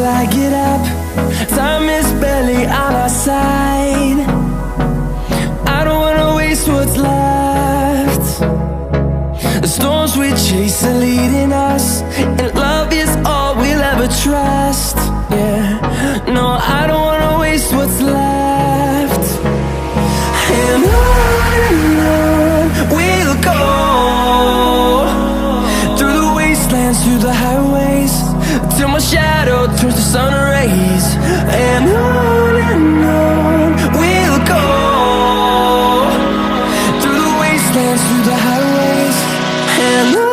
I get up. Time is barely on our side. I don't wanna waste what's left. The storms we chase are leading us, and love is all we'll ever trust. Yeah, no, I don't wanna waste what's left. And on we'll go, through the wastelands, through the highways, till my shadow turns to sun rays. And on we'll go, through the wastelands, through the highways, and on.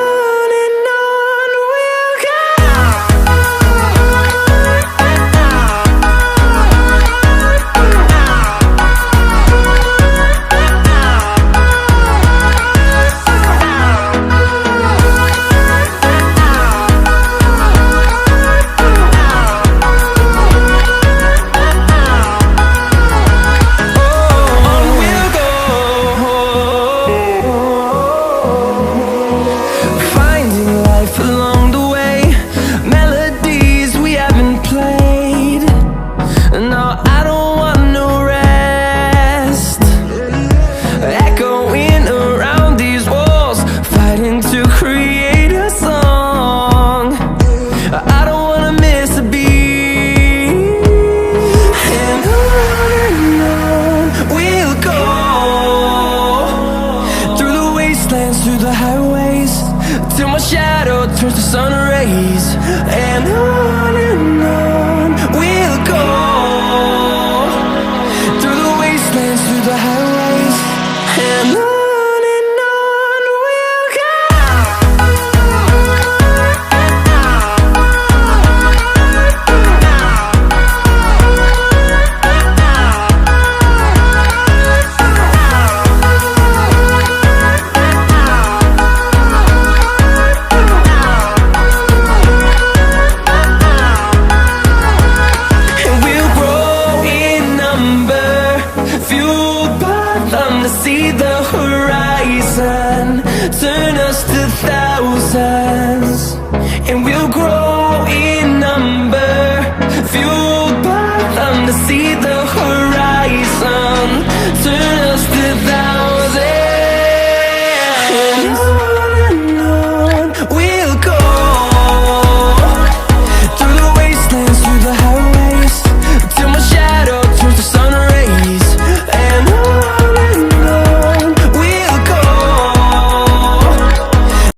To create a song, I don't wanna miss a beat. And on we'll go, through the wastelands, through the highways, till my shadow turns to sun rays. And on we'll go, through the wastelands, through the highways.